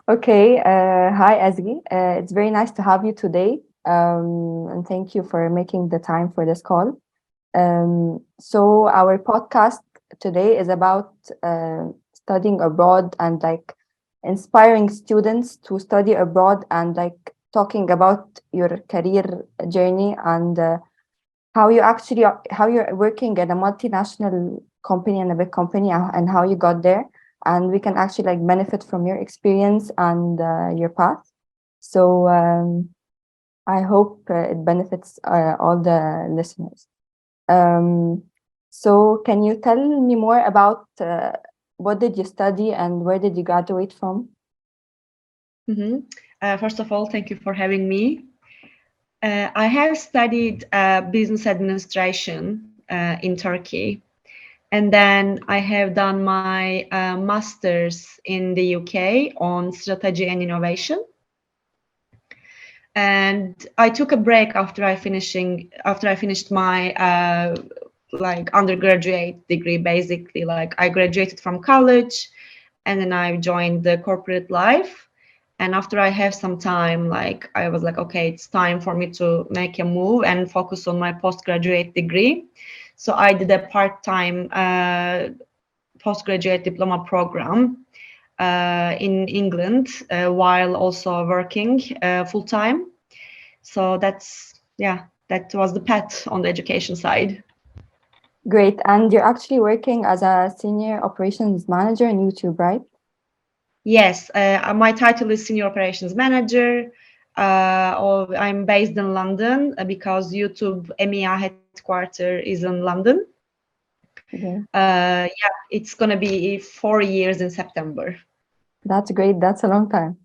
Okay. Hi, Ezgi. It's very nice to have you today. And thank you for making the time for this call. So our podcast today is about studying abroad and like inspiring students to study abroad and like talking about your career journey and how you're working at a multinational company and a big company and how you got there, and we can actually like benefit from your experience and your path. So I hope it benefits all the listeners. um, so can you tell me more about what did you study and where did you graduate from? hmm First of all, thank you for having me. I have studied business administration in Turkey, and then I have done my master's in the UK on strategy and innovation. And I took a break after I finished my like undergraduate degree. Basically, like I graduated from college, and then I joined the corporate life. And after I have some time, like I was like, okay, it's time for me to make a move and focus on my postgraduate degree. So I did a part-time postgraduate diploma program in England while also working full-time. So that was the path on the education side. Great. And you're actually working as a senior operations manager in YouTube, right? Yes, my title is Senior Operations Manager. I'm based in London because YouTube EMEA headquarter is in London. Okay. Yeah, it's gonna be 4 years in September. That's great. That's a long time.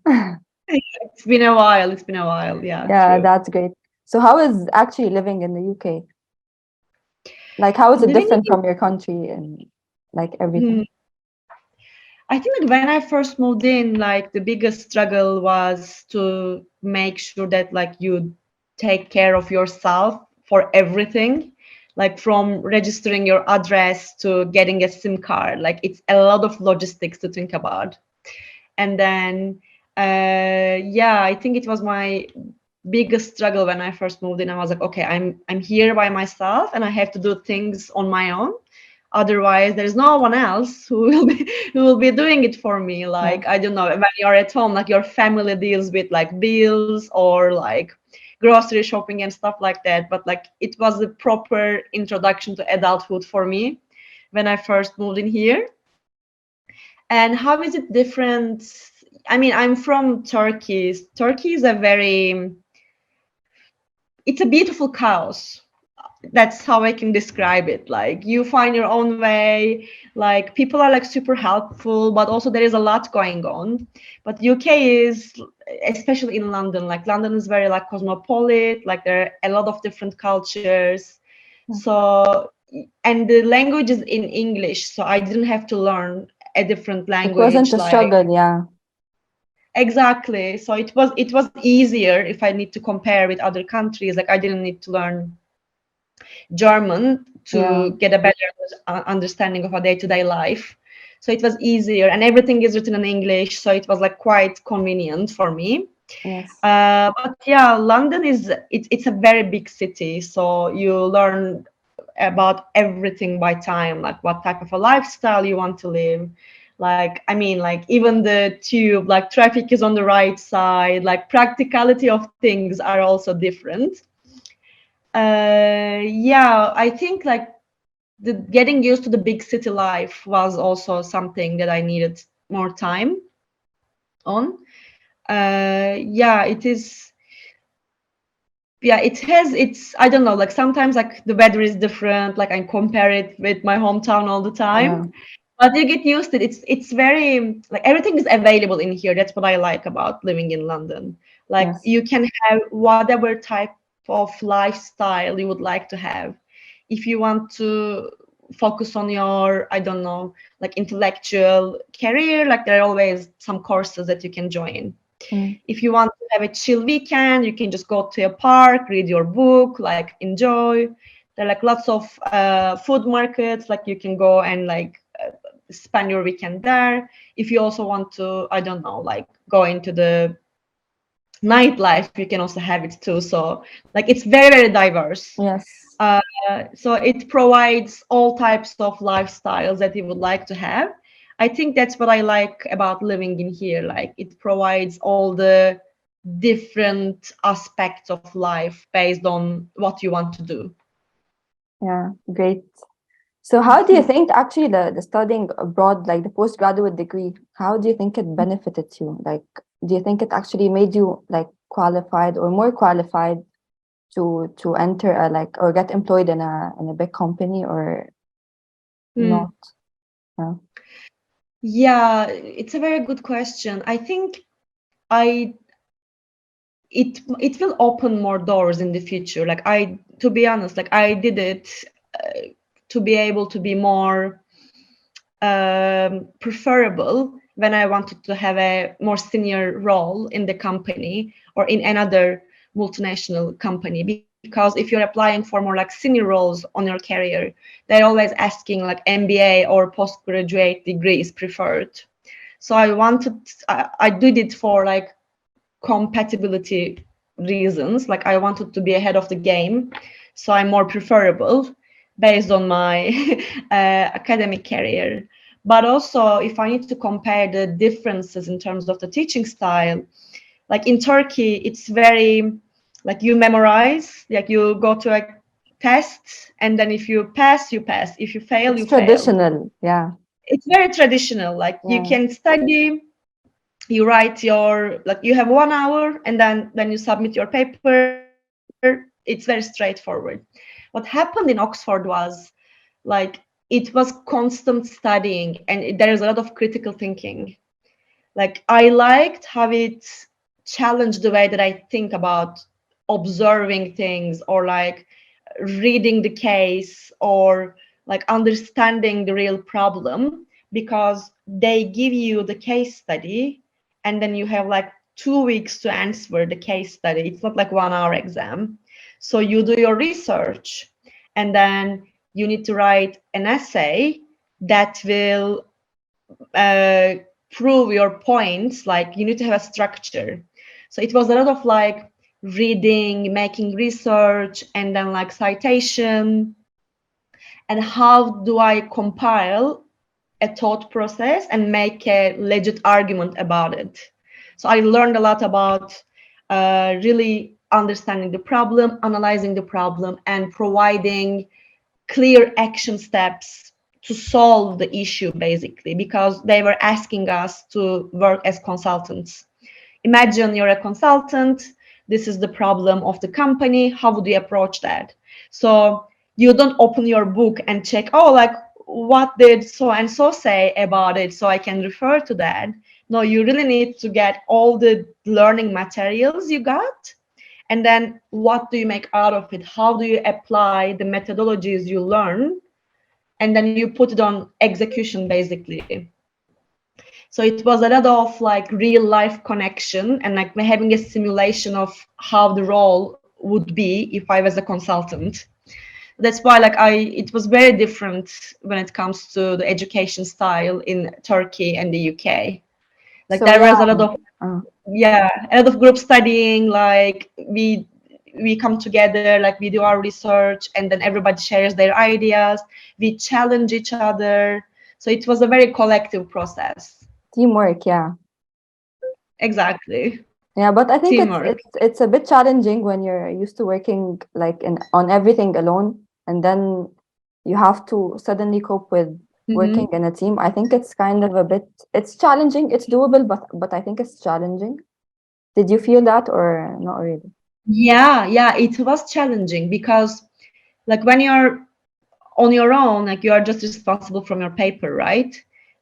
It's been a while. It's been a while. Yeah, Yeah, true. that's great. So how is actually living in the UK? Like, how is it Living different in, from your country and like Hmm, everything? I think like when I first moved in, like the biggest struggle was to make sure that like you take care of yourself for everything, like from registering your address to getting a SIM card. Like it's a lot of logistics to think about. And then, yeah, I think it was my biggest struggle when I first moved in. I was like, okay, I'm here by myself and I have to do things on my own. Otherwise, there's no one else who will be doing it for me. Yeah. Like I don't know, when you're at home, like your family deals with like bills or like grocery shopping and stuff like that. But like it was a proper introduction to adulthood for me when I first moved in here. And how is it different? I mean, I'm from Turkey. Turkey is a very, it's a beautiful chaos. That's how I can describe it. Like you find your own way, like people are like super helpful, but also there is a lot going on. But UK is, especially in London, like London is very like cosmopolitan, like there are a lot of different cultures. So, and the language is in English, so I didn't have to learn a different It wasn't language a like struggle, yeah. exactly. So it was easier if I need to compare with other countries. Like I didn't need to learn German Yeah. to get a better understanding of a day-to-day life. So it was easier, and everything is written in English, so it was like quite convenient for me. Yes. But yeah, London is it's a very big city, so you learn about everything by time, like what type of a lifestyle you want to live. Like I mean, like even the tube, like traffic is on the right side, like practicality of things are also different. Yeah, I think like the getting used to the big city life was also something that I needed more time on. Yeah, it is. Yeah, it has. It's I don't know. Like sometimes like the weather is different. Like I compare it with my hometown all the Yeah. time. But you get used to it. It's very like everything is available in here. That's what I like about living in London. Like Yes. you can have whatever type of lifestyle you would like to have. If you want to focus on your, I don't know, like intellectual career, like there are always some courses that you can join. Mm. If you want to have a chill weekend, you can just go to a park, read your book, like enjoy. There are like lots of food markets, like you can go and like spend your weekend there. if you also want to, I don't know, like go into the nightlife, you can also have it too. So like it's very, very diverse. Yes. uh, so it provides all types of lifestyles that you would like to have. I think that's what I like about living in here. Like it provides all the different aspects of life based on what you want to do. Yeah, great. So how do you think actually the studying abroad, like the postgraduate degree, how do you think it benefited you? Like, do you think it actually made you like qualified or more qualified to enter a like or get employed in a big company or Hmm. not? Yeah. Yeah, it's a very good question. I think I it will open more doors in the future. Like I, to be honest, like I did it to be able to be more preferable when I wanted to have a more senior role in the company or in another multinational company. Because if you're applying for more like senior roles on your career, they're always asking like MBA or postgraduate degree is preferred. So I did it for like compatibility reasons. Like I wanted to be ahead of the game, so I'm more preferable based on my academic career. But also, if I need to compare the differences in terms of the teaching style, like in Turkey, it's very like you memorize, like you go to a test, and then if you pass, you pass. If you fail, It's you fail. traditional. Yeah. It's very traditional. Like you Yeah. can study, you write your, like you have 1 hour, and then you submit your paper. It's very straightforward. What happened in Oxford was like it was constant studying, and there is a lot of critical thinking. Like I liked how it challenged the way that I think about observing things, or like reading the case, or like understanding the real problem, because they give you the case study and then you have like 2 weeks to answer the case study. It's not like 1 hour exam. So you do your research, and then you need to write an essay that will uh, prove your points. Like you need to have a structure. So it was a lot of like reading, making research, and then like citation, and how do I compile a thought process and make a legit argument about it. So I learned a lot about really understanding the problem, analyzing the problem, and providing clear action steps to solve the issue, basically, because they were asking us to work as consultants. Imagine you're a consultant, this is the problem of the company, how would you approach that? So you don't open your book and check, oh, like what did so and so say about it so I can refer to that. No, you really need to get all the learning materials you got, and then what do you make out of it? How do you apply the methodologies you learn? And then you put it on execution, basically. So it was a lot of like real life connection, and like having a simulation of how the role would be if I was a consultant. That's why like it was very different when it comes to the education style in Turkey and the UK. Like So there yeah. was a lot of, Uh, yeah, a lot of group studying. Like we come together, like we do our research, and then everybody shares their ideas, we challenge each other. So it was a very collective process. Teamwork. Yeah. Exactly. Yeah, but I think Teamwork. it's a bit challenging when you're used to working like in on everything alone, and then you have to suddenly cope with Hmm. working in a team. I think it's kind of a bit it's challenging. It's doable, but I think it's challenging. Did you feel that or not really? Yeah, it was challenging because like when you're on your own, like you are just responsible from your paper, right?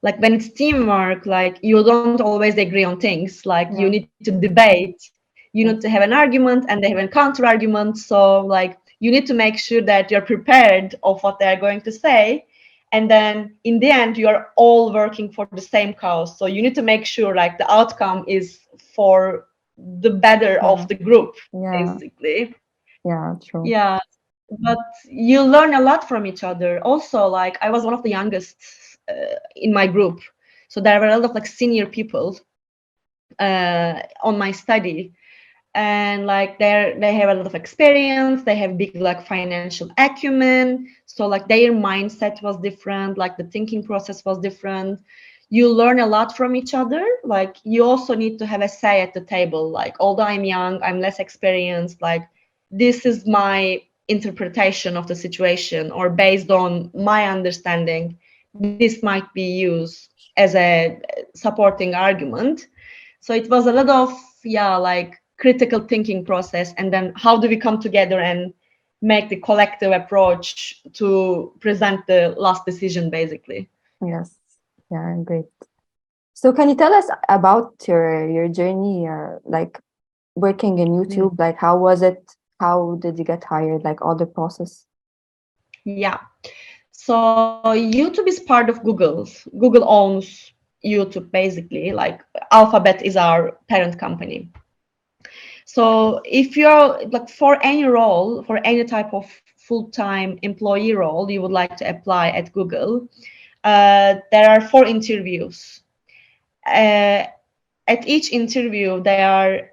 Like when it's teamwork, like you don't always agree on things. Like you Yeah. need to debate, you need to Yes. have an argument, and they have a counter argument. So like you need to make sure that you're prepared of what they're going to say. And then in the end, you're all working for the same cause. So you need to make sure like the outcome is for the better of Yeah. the group, Yeah. basically. Yeah. True. Yeah, but you learn a lot from each other. Also, like I was one of the youngest in my group, So there were a lot of like senior people on my study, and like they have a lot of experience, they have big like financial acumen, so like their mindset was different, like the thinking process was different. You learn a lot from each other. Like you also need to have a say at the table, like although I'm young, I'm less experienced, like this is my interpretation of the situation, or based on my understanding this might be used as a supporting argument. So it was a lot of, yeah, like critical thinking process, and then how do we come together and make the collective approach to present the last decision, basically. Yes. Yeah, great. So can you tell us about your journey, like working in Mm. YouTube? Like how was it? How did you get hired? Like all the process? Yeah. So YouTube is part of Google's. Google owns YouTube basically. Like Alphabet is our parent company. So if you're like for any role, for any type of full-time employee role you would like to apply at Google, there are 4 interviews. Uh, at each interview, they are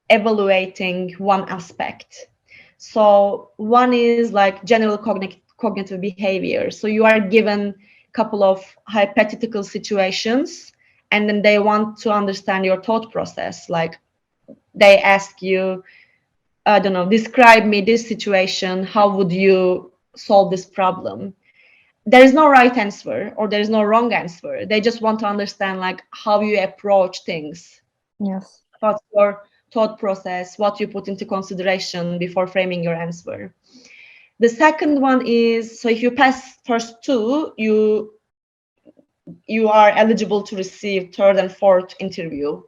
evaluating one aspect. So one is like general cognitive behavior. So you are given a couple of hypothetical situations, and then they want to understand your thought process. Like they ask you, I don't know, describe me this situation. How would you solve this problem? There is no right answer or there is no wrong answer. They just want to understand like how you approach things, Yes. what's your thought process, what you put into consideration before framing your answer. The second one is, so if you pass first two, you are eligible to receive third and fourth interview.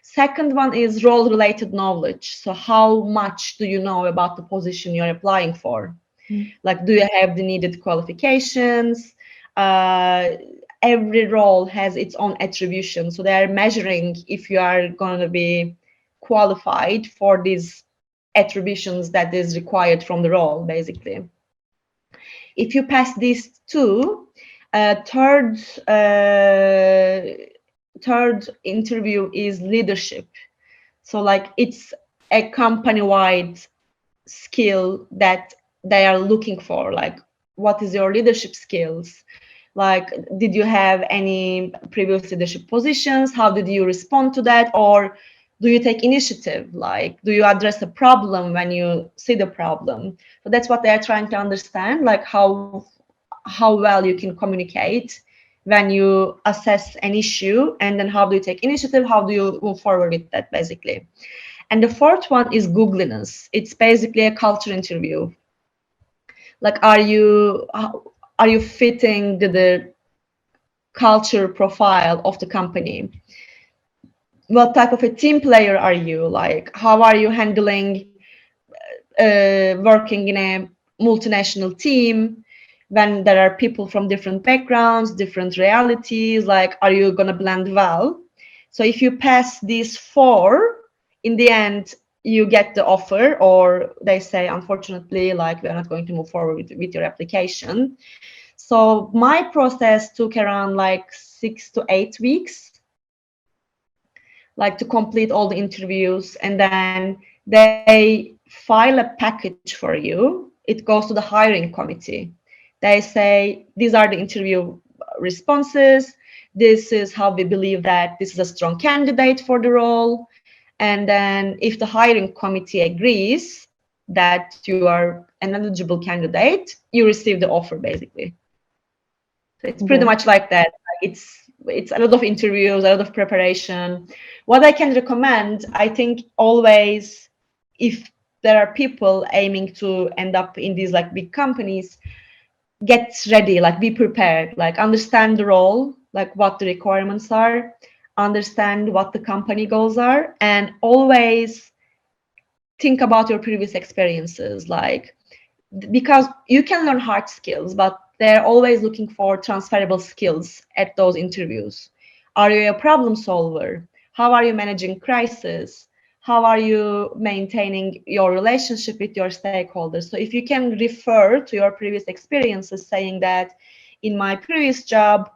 Second one is role related knowledge. So how much do you know about the position you're applying for? Mm. Like, do you have the needed qualifications? uh, every role has its own attribution, so they are measuring if you are going to be qualified for these attributions that is required from the role, basically. If you pass these two, third third interview is leadership. So like it's a company-wide skill that they are looking for. Like what is your leadership skills? Like did you have any previous leadership positions? How did you respond to that? Or do you take initiative? Like do you address a problem when you see the problem? So that's what they're trying to understand, like how well you can communicate when you assess an issue, and then how do you take initiative, how do you move forward with that, basically. And the fourth one is googliness. It's basically a culture interview. Like are you fitting the culture profile of the company? What type of a team player are you? Like how are you handling working in a multinational team when there are people from different backgrounds, different realities? Like are you going to blend well? So if you pass these 4, in the end you get the offer, or they say unfortunately like we're not going to move forward with your application. So my process took around like 6 to 8 weeks, like to complete all the interviews, and then they file a package for you. It goes to the hiring committee. They say these are the interview responses, this is how we believe that this is a strong candidate for the role, and then if the hiring committee agrees that you are an eligible candidate, you receive the offer, basically. So it's pretty Okay. much like that. It's a lot of interviews, a lot of preparation. What I can recommend, I think always, if there are people aiming to end up in these like big companies, get ready, like be prepared, like understand the role, like what the requirements are, understand what the company goals are, and always think about your previous experiences. Like because you can learn hard skills, but they're always looking for transferable skills at those interviews. Are you a problem solver? How are you managing crisis? How are you maintaining your relationship with your stakeholders? So if you can refer to your previous experiences saying that in my previous job,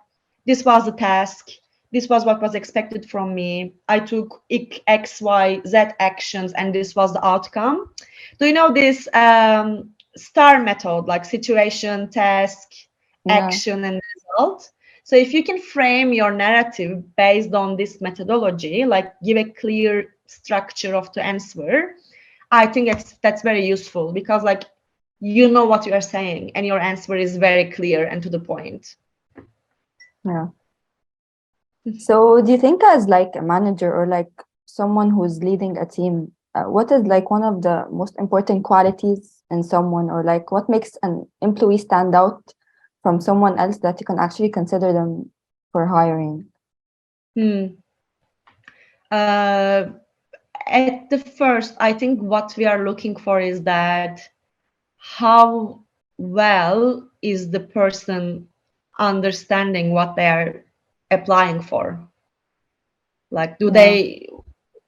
this was the task, this was what was expected from me. I took X, Y, Z actions, and this was the outcome. Do you know this STAR method, like situation, task, Yeah. action, and result? So if you can frame your narrative based on this methodology, like give a clear structure of the answer, I think that's very useful, because like you know what you are saying and your answer is very clear and to the point. Yeah. So do you think as like a manager or like someone who's leading a team, what is like one of the most important qualities in someone, or like what makes an employee stand out from someone else that you can actually consider them for hiring? Hmm. Uh, at the first, I think what we are looking for is that how well is the person understanding what they are applying for? Like, do Yeah. they,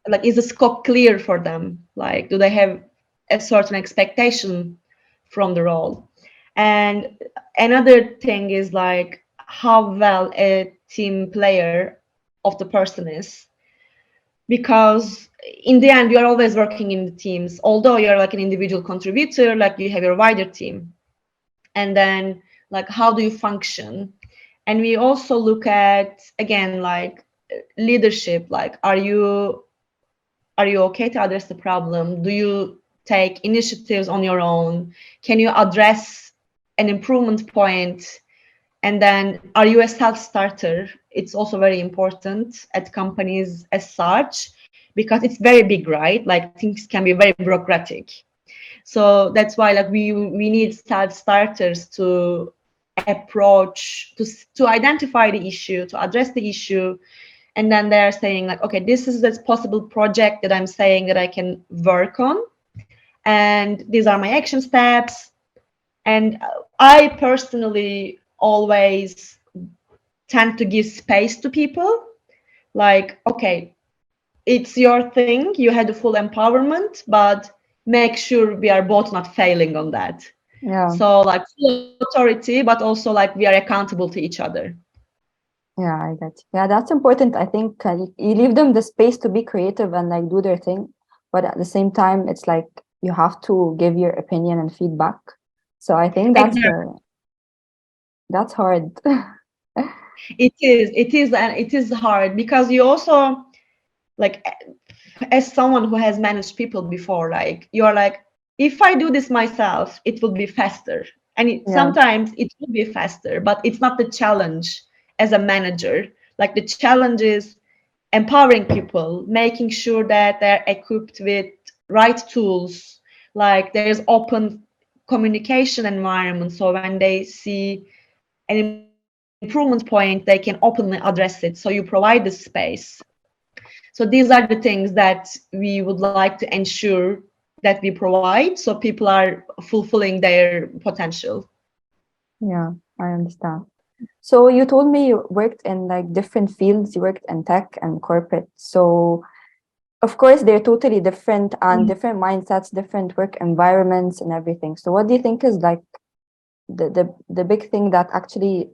like, is the scope clear for them? Like, do they have a certain expectation from the role? And another thing is like how well a team player of the person is, because in the end you are always working in the teams, although you're like an individual contributor, like you have your wider team. And then like how do you function? And we also look at, again, like leadership, like are you okay to address the problem? Do you take initiatives on your own? Can you address an improvement point? And then are you a self-starter? It's also very important at companies as such, because it's very big, right? Like things can be very bureaucratic. So that's why like we need self-starters to approach, to identify the issue, to address the issue. And then they're saying like, okay, this is this possible project that I'm saying that I can work on, and these are my action steps. And I personally always tend to give space to people, like, okay, it's your thing, you had the full empowerment, but make sure we are both not failing on that. Yeah. So like full authority, but also like we are accountable to each other. Yeah, I get you. Yeah, that's important. I think you leave them the space to be creative and like do their thing, but at the same time, it's like you have to give your opinion and feedback. So I think Exactly. that's hard. It is, and it is hard because you also like, as someone who has managed people before, like you're like, if I do this myself, it will be faster. And Yeah, sometimes it will be faster, but it's not the challenge as a manager. Like the challenge is empowering people, making sure that they're equipped with right tools. Like there's open communication environment, so when they see an improvement point, they can openly address it. So you provide the space. So these are the things that we would like to ensure that we provide, so people are fulfilling their potential. yeah, I understand. So you told me you worked in like different fields. You worked in tech and corporate. So of course they're totally different and different mindsets, different work environments and everything. So what do you think is like the big thing that actually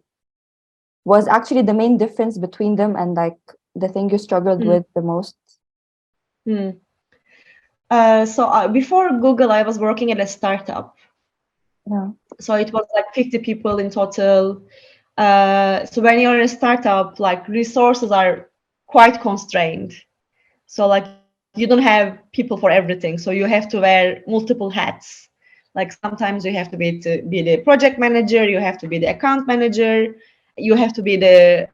was actually the main difference between them, and like the thing you struggled Hmm. with the most? Hmm. Before Google, I was working at a startup. Yeah. So it was like 50 people in total. So when you're in a startup, like resources are quite constrained. So like you don't have people for everything. So you have to wear multiple hats. Like sometimes you have to be the project manager, you have to be the account manager, you have to be the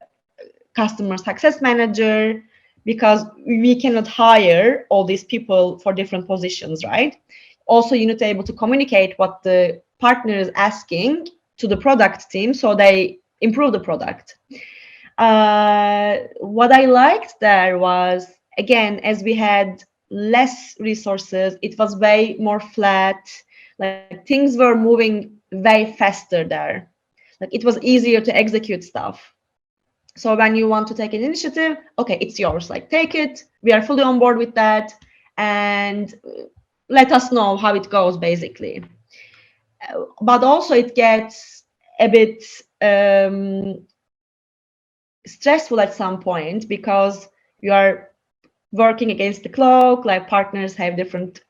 customer success manager, because we cannot hire all these people for different positions, right? Also, you need to be able to communicate what the partner is asking to the product team so they improve the product. What I liked there was, again, as we had less resources, it was way more flat. Like things were moving way faster there. Like it was easier to execute stuff. So when you want to take an initiative, okay, it's yours. Like take it. We are fully on board with that, and let us know how it goes, basically. But also, it gets a bit stressful at some point because you are working against the clock, like partners have different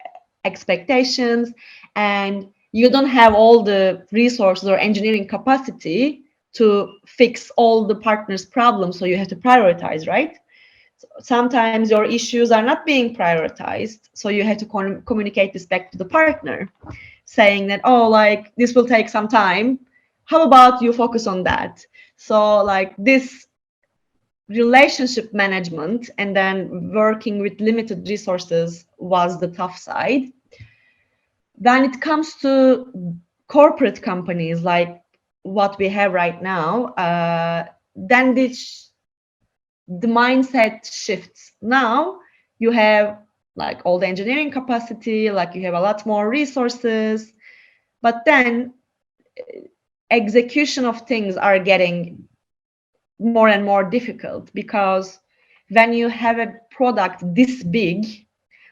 expectations, and you don't have all the resources or engineering capacity to fix all the partners' problems, so you have to prioritize, right? Sometimes your issues are not being prioritized, so you have to communicate this back to the partner, saying that, oh, like this will take some time, how about you focus on that? So like this relationship management and then working with limited resources was the tough side. When it comes to corporate companies like what we have right now, then the mindset shifts. Now you have like all the engineering capacity, like you have a lot more resources, but then execution of things are getting more and more difficult, because when you have a product this big,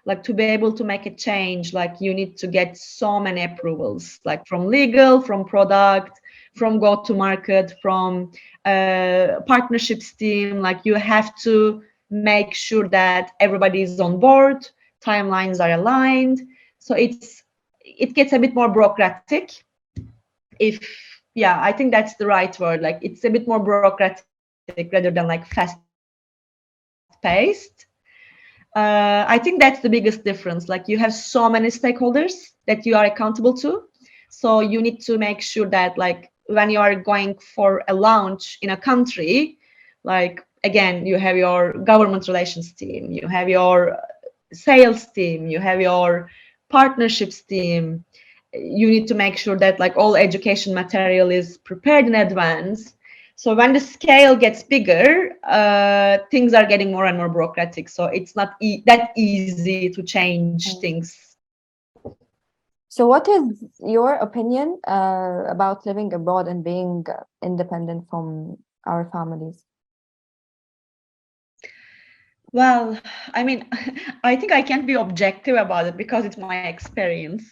like to be able to make a change, like you need to get so many approvals, like from legal, from product, from go to market, from partnerships team. Like you have to make sure that everybody is on board, timelines are aligned. So it gets a bit more bureaucratic. If Yeah, I think that's the right word. Like it's a bit more bureaucratic rather than like fast paced. I think that's the biggest difference. Like you have so many stakeholders that you are accountable to. So you need to make sure that like when you are going for a launch in a country, like again, you have your government relations team, you have your sales team, you have your partnerships team. You need to make sure that like all education material is prepared in advance. So when the scale gets bigger, things are getting more and more bureaucratic. So it's not that easy to change things. So what is your opinion about living abroad and being independent from our families? Well, I mean, I think I can't be objective about it because it's my experience.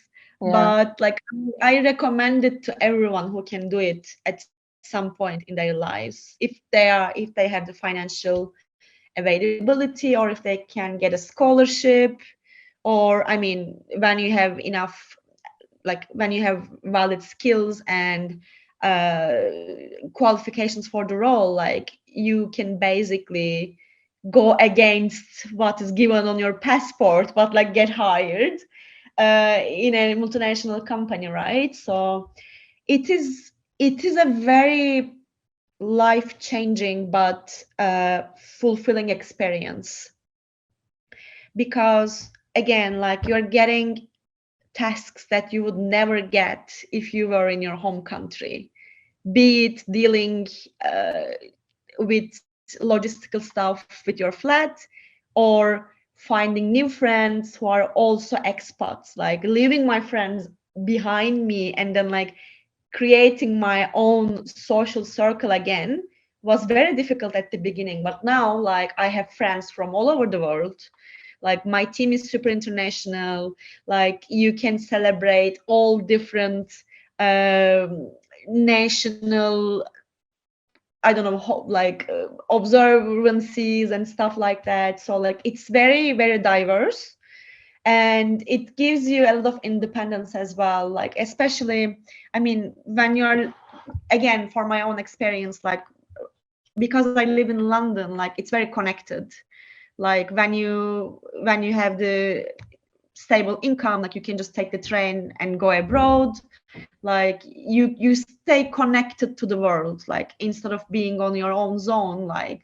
Yeah. But like, I recommend it to everyone who can do it at some point in their lives, if they have the financial availability, or if they can get a scholarship, or I mean, when you have enough, like when you have valid skills and uh, qualifications for the role, like you can basically go against what is given on your passport, but like get hired in a multinational company, right? So it is it is a very life changing but fulfilling experience, because again, like you're getting tasks that you would never get if you were in your home country, be it dealing with logistical stuff with your flat, or finding new friends who are also expats, like leaving my friends behind me and then like creating my own social circle again was very difficult at the beginning. But now like I have friends from all over the world. Like my team is super international. Like you can celebrate all different national, I don't know, like observances and stuff like that. So like it's very, very diverse, and it gives you a lot of independence as well. Like especially, I mean, when you're, again, for my own experience, like because I live in London, like it's very connected. Like when you have the stable income, like you can just take the train and go abroad. Like you stay connected to the world, like instead of being on your own zone. Like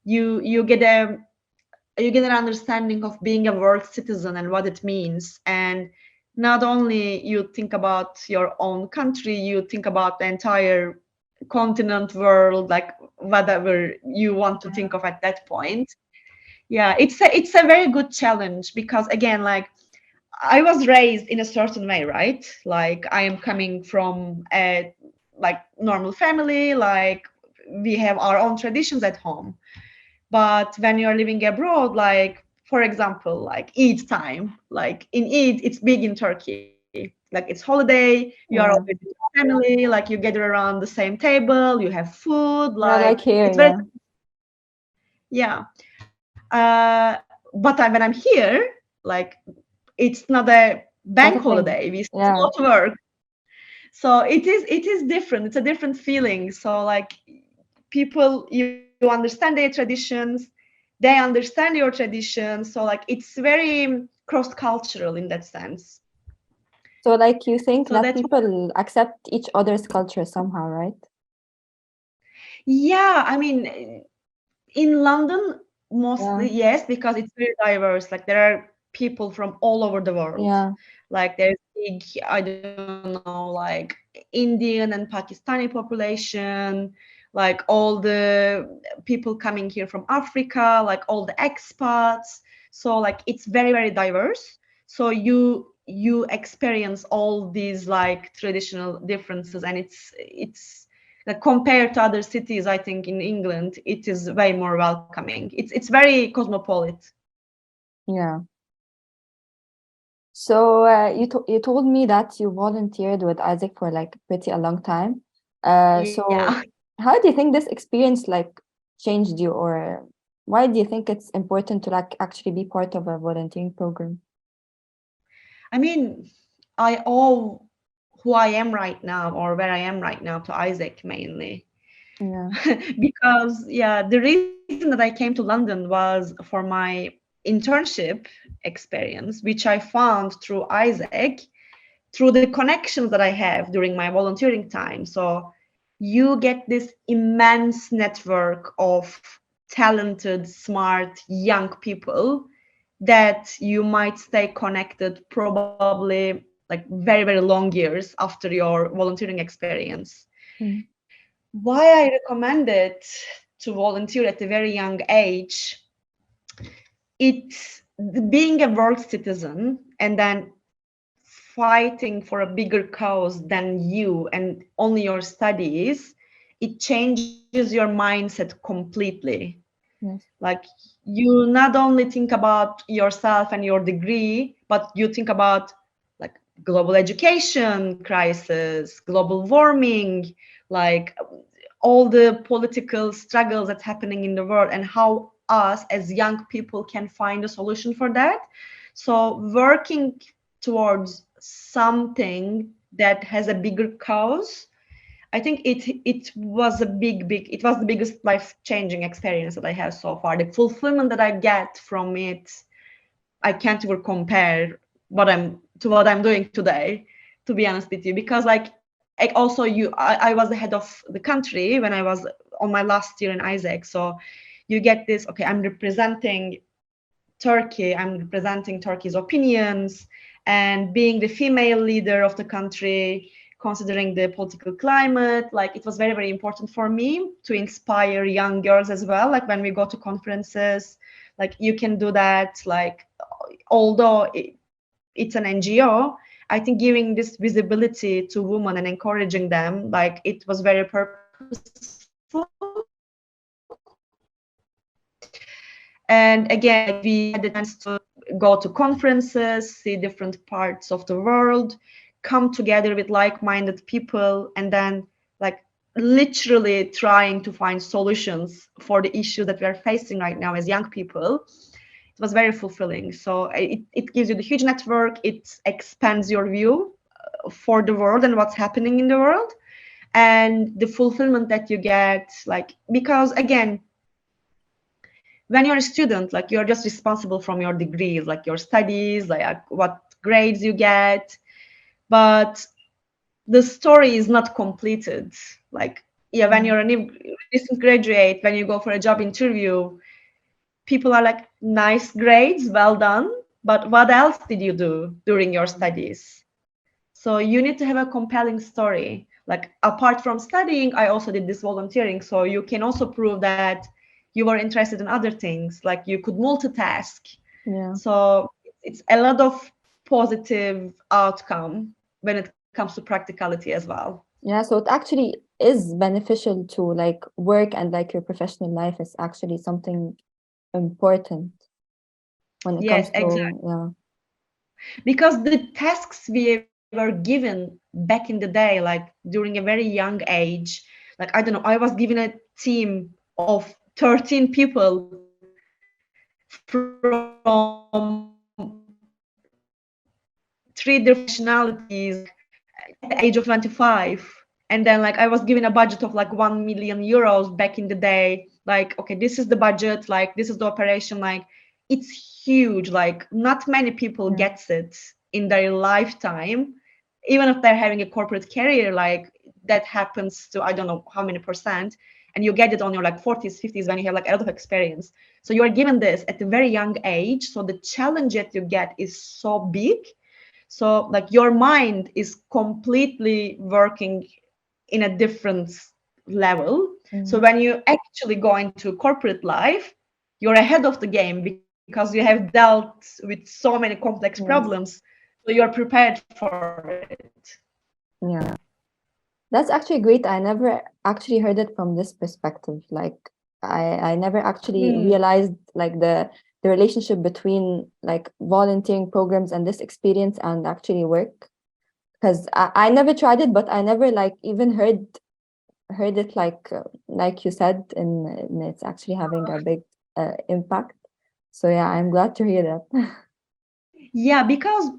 you get an understanding of being a world citizen and what it means. And not only you think about your own country, you think about the entire continent, world, like whatever you want to think of at that point. Yeah, it's a very good challenge, because again, like I was raised in a certain way, right? Like I am coming from a like normal family, like we have our own traditions at home. But when you're living abroad, like for example, like Eid time, like in Eid, it's big in Turkey. Like it's holiday, you are all Yeah. with your family, like you gather around the same table, you have food, Yeah, like like here, it's very yeah. Yeah. But when I'm here, like it's not a Not bank a thing. holiday. We still Yeah. go to work. So it is different. It's a different feeling. So like people, you understand their traditions, they understand your traditions. So like it's very cross-cultural in that sense. So like you think So that that's why, people accept each other's culture somehow, right? yeah, I mean, in London, Yeah. mostly, yes, because it's very diverse. Like there are people from all over the world. Yeah. Like there's big, I don't know, like Indian and Pakistani population, like all the people coming here from Africa, like all the expats. So like it's very, very diverse. So you experience all these like traditional differences, and it's like compared to other cities, I think in England it is way more welcoming. It's very cosmopolitan. Yeah. So you told me that you volunteered with Isaac for like pretty a long time. Yeah. So how do you think this experience like changed you, or why do you think it's important to like actually be part of a volunteering program? I mean, I owe who I am right now, or where I am right now, to Isaac mainly. Yeah. Because yeah, the reason that I came to London was for my internship experience, which I found through Isaac, through the connections that I have during my volunteering time. So you get this immense network of talented, smart, young people that you might stay connected probably like very, very long years after your volunteering experience. Mm. Why I recommend it to volunteer at a very young age, it's being a world citizen and then fighting for a bigger cause than you and only your studies, it changes your mindset completely. Yes. Like you not only think about yourself and your degree, but you think about like global education crisis, global warming, like all the political struggles that's happening in the world, and how us as young people can find a solution for that. So working towards something that has a bigger cause, I think it was a it was the biggest life changing experience that I have so far. The fulfillment that I get from it, I can't even compare what I'm doing today, to be honest with you. Because also I was the head of the country when I was on my last year in Isaac. So you get this, okay, I'm representing Turkey, I'm representing Turkey's opinions, and being the female leader of the country, considering the political climate, like it was very, very important for me to inspire young girls as well. Like when we go to conferences, like you can do that, like although it's an NGO, I think giving this visibility to women and encouraging them, like it was very purposeful. And again, like we had the chance to go to conferences, see different parts of the world, come together with like-minded people, and then like literally trying to find solutions for the issues that we are facing right now as young people. It was very fulfilling. So it gives you the huge network, it expands your view for the world and what's happening in the world, and the fulfillment that you get, like because again, when you're a student, like you're just responsible from your degrees, like your studies, like what grades you get, but the story is not completed. Like yeah, when Yeah. you're a new recent graduate, when you go for a job interview, people are like, nice grades, well done, but what else did you do during your studies? So you need to have a compelling story. Like apart from studying, I also did this volunteering. So you can also prove that you were interested in other things, like you could multitask. Yeah. So it's a lot of positive outcome when it comes to practicality as well. Yeah. So it actually is beneficial to like work, and like your professional life is actually something important when it Yes, comes exactly. to, yeah. Because the tasks we were given back in the day, like during a very young age, like I don't know, I was given a team of 13 people from 3 different nationalities at the age of 25. And then like I was given a budget of like 1 million euros back in the day. Like, okay, this is the budget, like this is the operation, like it's huge. Like not many people gets it in their lifetime. Even if they're having a corporate career, like that happens to I don't know how many percent. And you get it on your like 40s, 50s when you have like a lot of experience. So you are given this at a very young age. So the challenge that you get is so big. So like your mind is completely working in a different level. So when you actually go into corporate life, you're ahead of the game because you have dealt with so many complex problems. So you're prepared for it. Yeah. That's actually great. I never actually heard it from this perspective. Like I never actually realized like the relationship between like volunteering programs and this experience and actually work. Because I never tried it, but I never like even heard it like you said, and it's actually having a big impact. So yeah, I'm glad to hear that. Yeah, because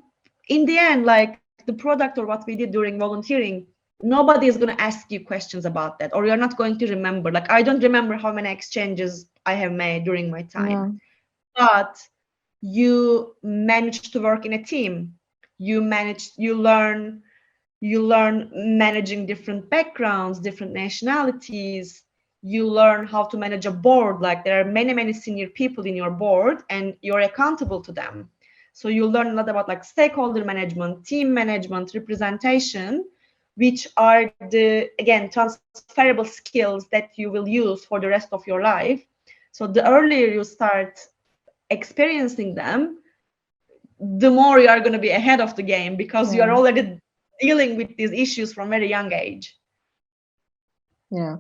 in the end, like the product or what we did during volunteering, nobody is going to ask you questions about that, or you're not going to remember. Like I don't remember how many exchanges I have made during my time, but you manage to work in a team. You learn managing different backgrounds, different nationalities. You learn how to manage a board. Like there are many, many senior people in your board and you're accountable to them. So you learn a lot about like stakeholder management, team management, representation, which are the, again, transferable skills that you will use for the rest of your life. So the earlier you start experiencing them, the more you are going to be ahead of the game because you are already dealing with these issues from a very young age. Yeah.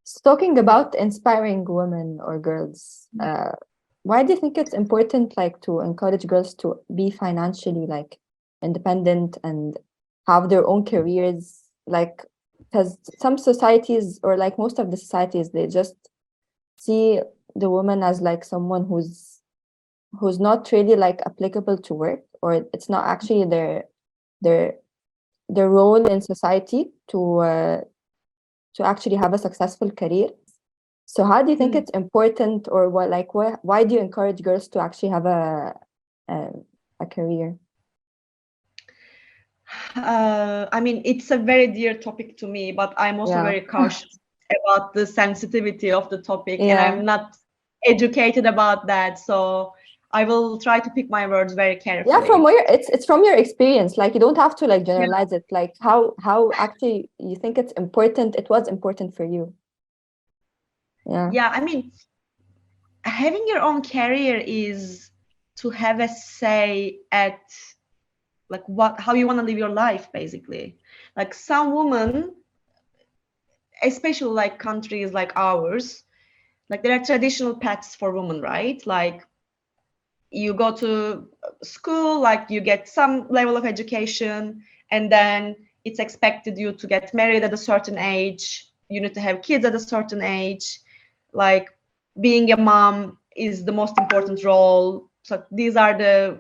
So talking about inspiring women or girls, why do you think it's important like to encourage girls to be financially like independent and have their own careers? Like, because some societies or like most of the societies, they just see the woman as like someone who's not really like applicable to work, or it's not actually their role in society to actually have a successful career. So how do you think it's important, or why do you encourage girls to actually have a career? I mean, it's a very dear topic to me, but I'm also very cautious about the sensitivity of the topic, and I'm not educated about that. So I will try to pick my words very carefully. Yeah, from where it's from your experience. Like you don't have to like generalize it. Like how actually you think it's important. It was important for you. Yeah, I mean, having your own career is to have a say at like how you want to live your life, basically. Like some women, especially like countries like ours, like there are traditional paths for women, right? Like you go to school, like you get some level of education, and then it's expected you to get married at a certain age. You need to have kids at a certain age. Like being a mom is the most important role. So these are the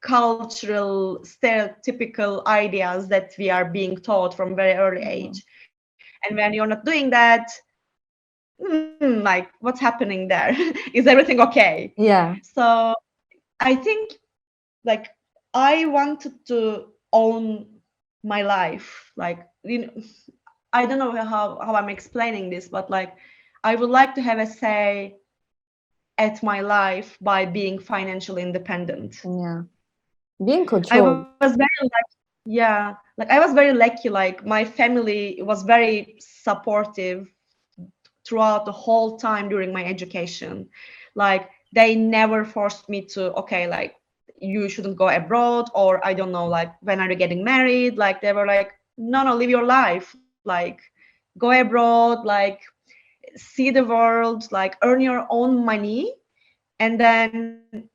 cultural stereotypical ideas that we are being taught from very early age. And when you're not doing that, like what's happening there? Is everything okay? Yeah. So I think like I wanted to own my life. Like, you know, I don't know how I'm explaining this, but like I would like to have a say at my life by being financially independent. Yeah. Being I controlled. was very lucky. Yeah, like I was very lucky. Like my family was very supportive throughout the whole time during my education. Like they never forced me to, okay, like you shouldn't go abroad, or I don't know, like when are you getting married? Like they were like, no, live your life. Like go abroad, like see the world, like earn your own money. And then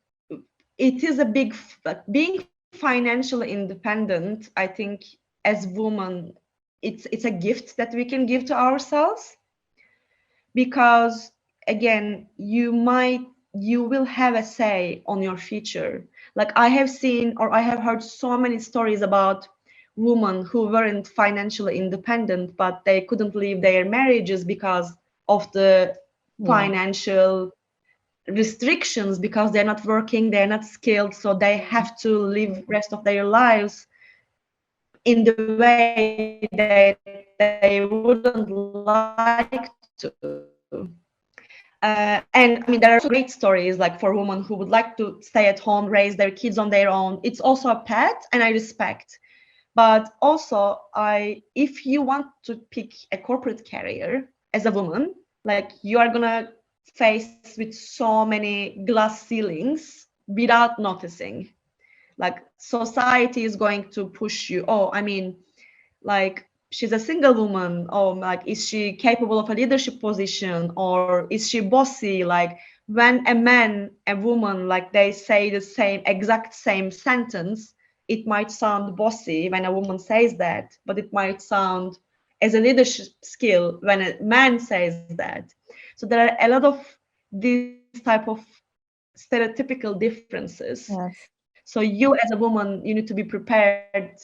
it is a big, like being financially independent, I think as women, it's a gift that we can give to ourselves. because again, you will have a say on your future. Like I have seen or I have heard so many stories about women who weren't financially independent, but they couldn't leave their marriages because of the Yeah. financial restrictions, because they're not working, they're not skilled, so they have to live rest of their lives in the way that they wouldn't like to. And I mean, there are also great stories like for women who would like to stay at home, raise their kids on their own. It's also a path, and I respect. But also, if you want to pick a corporate career as a woman, like you are gonna face with so many glass ceilings without noticing. Like society is going to push you. Oh, I mean, like she's a single woman. Oh, like is she capable of a leadership position, or is she bossy? Like when a man, a woman, like they say the same exact same sentence, it might sound bossy when a woman says that, but it might sound as a leadership skill when a man says that. So there are a lot of these type of stereotypical differences. Yes. So you as a woman, you need to be prepared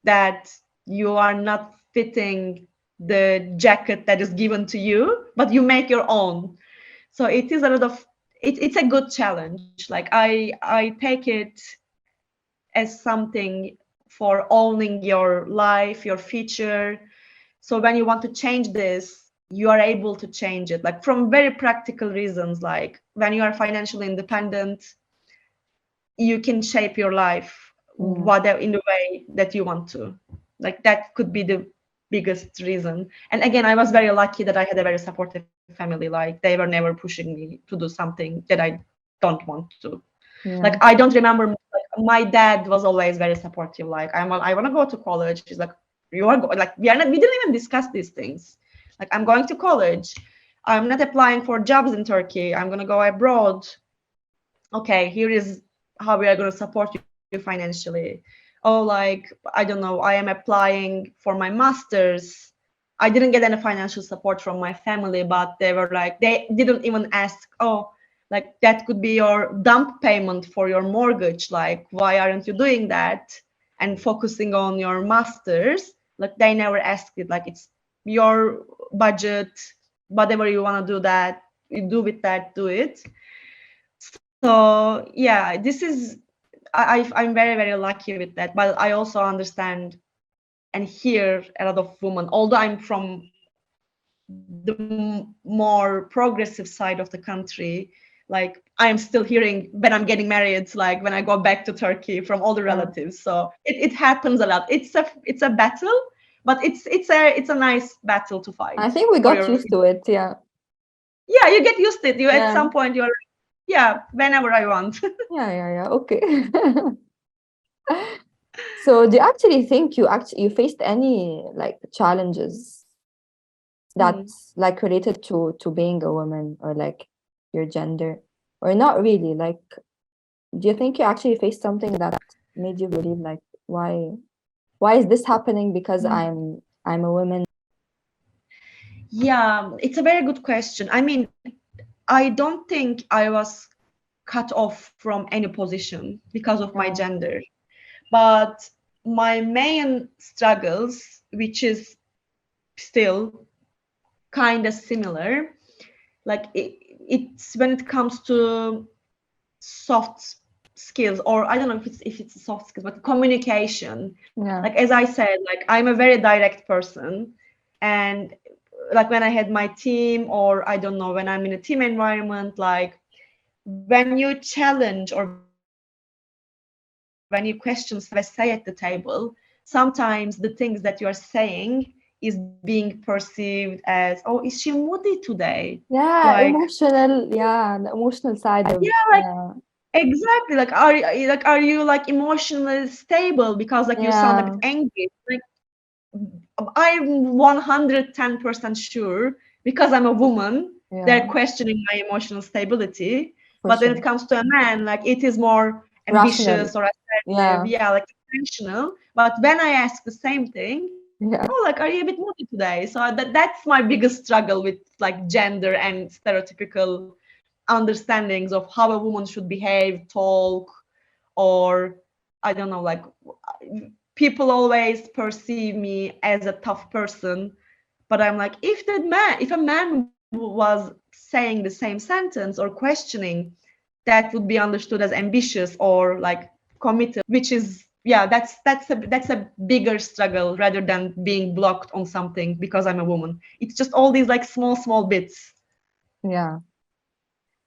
that you are not fitting the jacket that is given to you, but you make your own. So it is a lot of it's a good challenge. Like I take it as something for owning your life, your future. So when you want to change this, you are able to change it, like from very practical reasons. Like when you are financially independent, you can shape your life Yeah. whatever in the way that you want to. Like that could be the biggest reason. And again, I was very lucky that I had a very supportive family. Like they were never pushing me to do something that I don't want to. Like Yeah. I don't remember, like, my dad was always very supportive. Like I want to go to college. He's like, you are like we didn't even discuss these things. Like I'm going to college. I'm not applying for jobs in Turkey. I'm gonna go abroad. Okay, here is how we are going to support you financially. Oh, like, I don't know, I am applying for my master's. I didn't get any financial support from my family, but they were like, they didn't even ask, oh, like that could be your dump payment for your mortgage. Like, why aren't you doing that and focusing on your master's? Like, they never asked it. Like, it's your budget, whatever you want to do that, you do with that, do it. So yeah, this is I'm very very lucky with that. But I also understand and hear a lot of women. Although I'm from the more progressive side of the country, like I'm still hearing when I'm getting married, like when I go back to Turkey from all the Yeah. relatives. So it happens a lot. It's a battle, but it's a nice battle to I fight think we for got your. used to it. Yeah. Yeah, you get used to it. You at Yeah. some point you're yeah, whenever I want. Yeah. Yeah. Yeah. Okay. So, do you actually think you faced any like challenges Hmm. that's like related to being a woman or like your gender, or not really? Like, do you think you actually faced something that made you believe like why is this happening because I'm a woman? Yeah, it's a very good question. I mean, I don't think I was cut off from any position because of my Yeah. gender. But my main struggles, which is still kind of similar, like it's when it comes to soft skills, or I don't know if it's soft skills, but communication. Yeah. Like as I said, like I'm a very direct person, and like when I had my team, or I don't know, when I'm in a team environment, like when you challenge or when you question something or when you have a say at the table, sometimes the things that you are saying is being perceived as, oh, is she moody today? Like, Yeah, emotional. Yeah, the emotional side yeah, of like yeah. exactly. Like are you like emotionally stable because like you sound like Yeah. angry? Like I'm 110% sure, because I'm a woman, they're Yeah, questioning my emotional stability. for But when sure. it comes to a man, like it is more Rational. ambitious or assertive, Yeah. yeah, like intentional. But when I ask the same thing, Yeah. oh, like, are you a bit moody today? So that's my biggest struggle with like gender and stereotypical understandings of how a woman should behave, talk, or I don't know, like people always perceive me as a tough person, but I'm like, if a man was saying the same sentence or questioning, that would be understood as ambitious or like committed, which is, yeah, that's a bigger struggle rather than being blocked on something because I'm a woman. It's just all these like small bits. Yeah.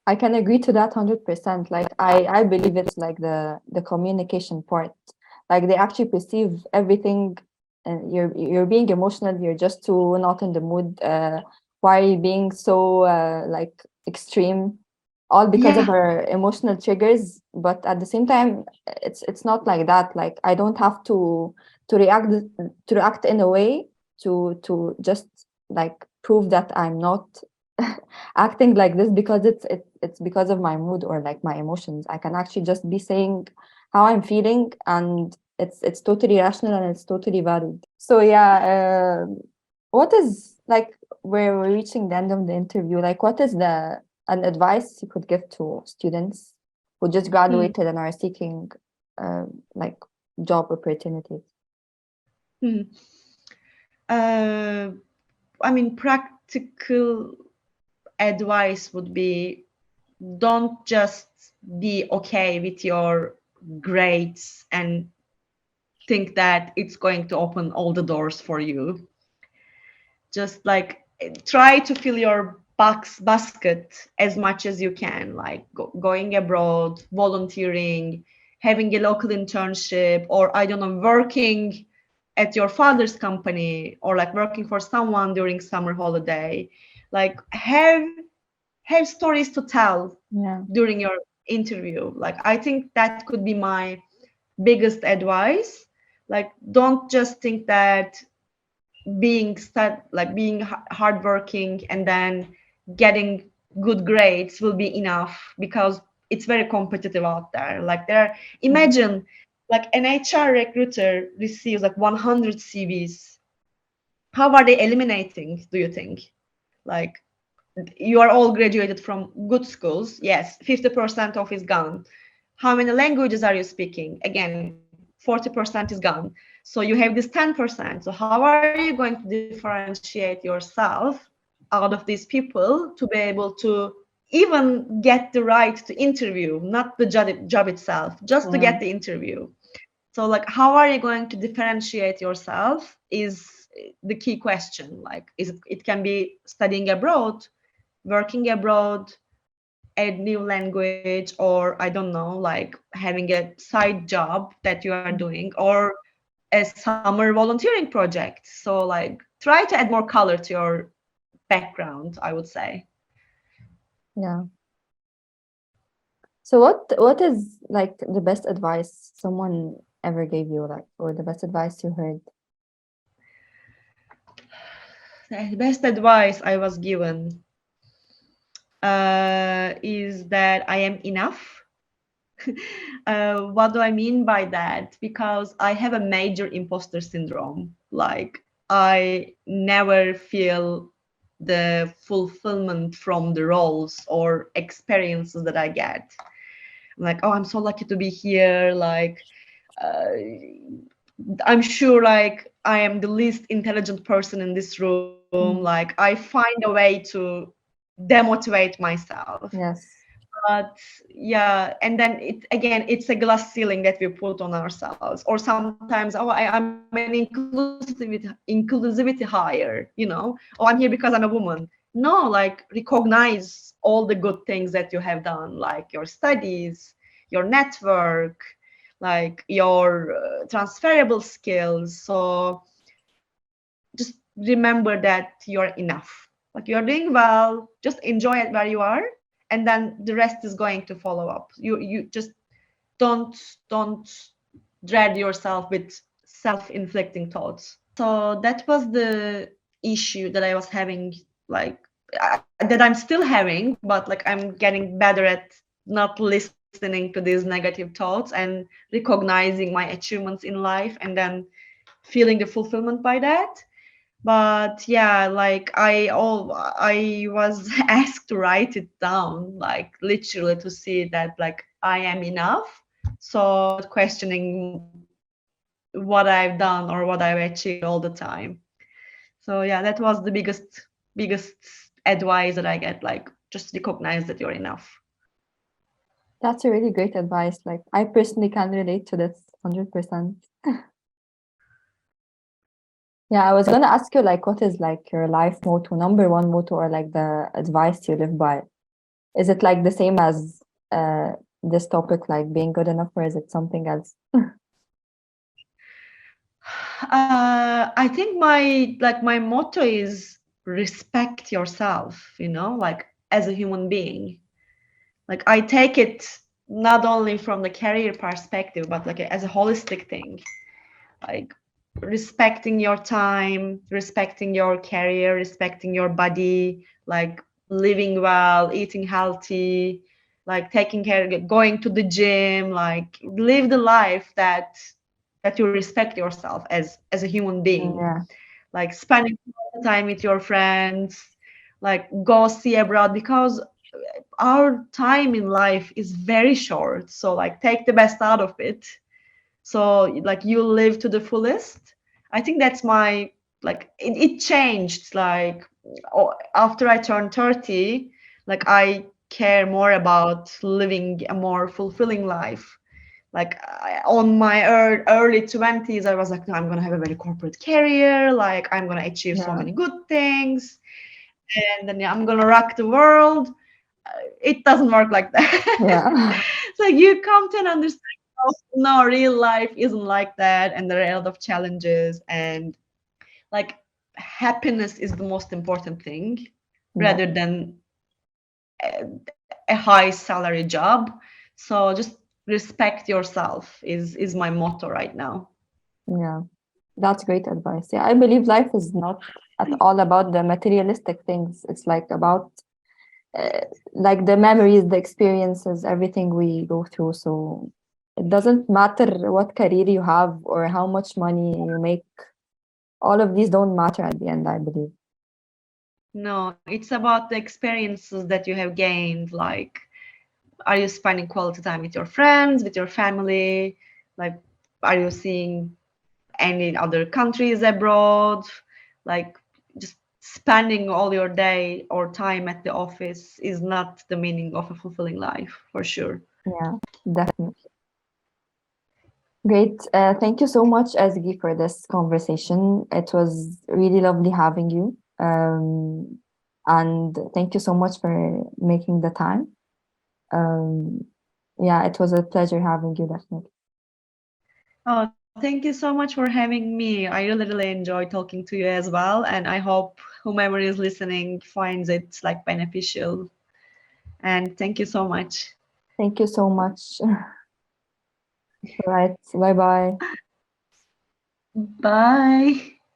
I can agree to that 100%. Like I believe it's like the communication part. Like they actually perceive everything, and you're being emotional, you're just too not in the mood. Why are you being so like extreme? All because of Yeah, our emotional triggers. But at the same time, it's not like that. Like I don't have to react to react in a way to just like prove that I'm not acting like this because it's because of my mood or like my emotions. I can actually just be saying how I'm feeling, and it's totally rational and it's totally valid. So yeah, what is like we're reaching the end of the interview. Like, what is the an advice you could give to students who just hmm, graduated and are seeking like job opportunities? hmm. uh, I mean, practical advice would be, don't just be okay with your grades and think that it's going to open all the doors for you. Just like try to fill your basket as much as you can, like going abroad, volunteering, having a local internship, or I don't know, working at your father's company, or like working for someone during summer holiday. Like have stories to tell Yeah. during your interview. Like I think that could be my biggest advice. Like don't just think that being hardworking and then getting good grades will be enough, because it's very competitive out there. Like Mhm. imagine like an HR recruiter receives like 100 CVs. How are they eliminating, do you think? Like you are all graduated from good schools. Yes, 50% of is gone. How many languages are you speaking? Again, 40% is gone. So you have this 10%. So how are you going to differentiate yourself out of these people to be able to even get the right to interview, not the job itself, just to get Yeah. the interview? So like how are you going to differentiate yourself is the key question. Like it can be studying abroad, working abroad, a new language, or I don't know, like having a side job that you are Mhm. doing, or a summer volunteering project. So like try to add more color to your background, I would say. Yeah. So what is like the best advice someone ever gave you, like, or the best advice you heard? The best advice I was given is that I am enough. What do I mean by that? Because I have a major imposter syndrome. Like, I never feel the fulfillment from the roles or experiences that I get. I'm like, oh, I'm so lucky to be here. Like, uh, I'm sure, like, I am the least intelligent person in this room. Like, Mm. I find a way to demotivate myself. Yes. But yeah, and then it's a glass ceiling that we put on ourselves. Or sometimes, oh, I'm an inclusivity hire, oh, I'm here because I'm a woman. No, like recognize all the good things that you have done, like your studies, your network, like your transferable skills. So just remember that you're enough. Like you're doing well, just enjoy it where you are, and then the rest is going to follow up. You just don't dread yourself with self-inflicting thoughts. So that was the issue that I was having, like that I'm still having, but like I'm getting better at not listening to these negative thoughts and recognizing my achievements in life, and then feeling the fulfillment by that. But yeah, like I was asked to write it down, like literally to see that like I am enough. So not questioning what I've done or what I've achieved all the time. So yeah, that was the biggest advice that I get, like just recognize that you're enough. That's a really great advice. Like I personally can relate to this 100%. Yeah, I was gonna ask you like what is like your life motto, number one motto, or like the advice you live by? Is it like the same as this topic, like being good enough, or is it something else? I think my motto is respect yourself, like as a human being. Like I take it not only from the career perspective, but like as a holistic thing. Like respecting your time, respecting your career, respecting your body, like living well, eating healthy, like taking care, going to the gym, like live the life that you respect yourself as a human being, Yeah, like spending time with your friends, like go see abroad, because our time in life is very short, so like take the best out of it, so like you live to the fullest. I think that's my, like it changed, like after I turned 30, like I care more about living a more fulfilling life. Like on my early 20s, I was like, no, I'm going to have a very corporate career, like I'm going to achieve so yeah, many good things, and then yeah, I'm going to rock the world. It doesn't work like that. yeah, So you come to an understanding of, no, real life isn't like that, and there are a lot of challenges, and like happiness is the most important thing yeah, rather than a high salary job. So just respect yourself is my motto right now. yeah. That's great advice. Yeah, I believe life is not at all about the materialistic things. It's like about uh, like the memories, the experiences, everything we go through. So it doesn't matter what career you have or how much money you make. All of these don't matter at the end, I believe. No, it's about the experiences that you have gained. Like, are you spending quality time with your friends, with your family? Like, are you seeing any other countries abroad? Like, just spending all your day or time at the office is not the meaning of a fulfilling life, for sure. Yeah, definitely. Great. Thank you so much, Ezgi, for this conversation. It was really lovely having you. And thank you so much for making the time. Um, yeah, it was a pleasure having you, definitely. Oh, thank you so much for having me. I really enjoyed talking to you as well, and I hope whomever is listening finds it like beneficial. And thank you so much. Thank you so much. Right. Bye bye. Bye.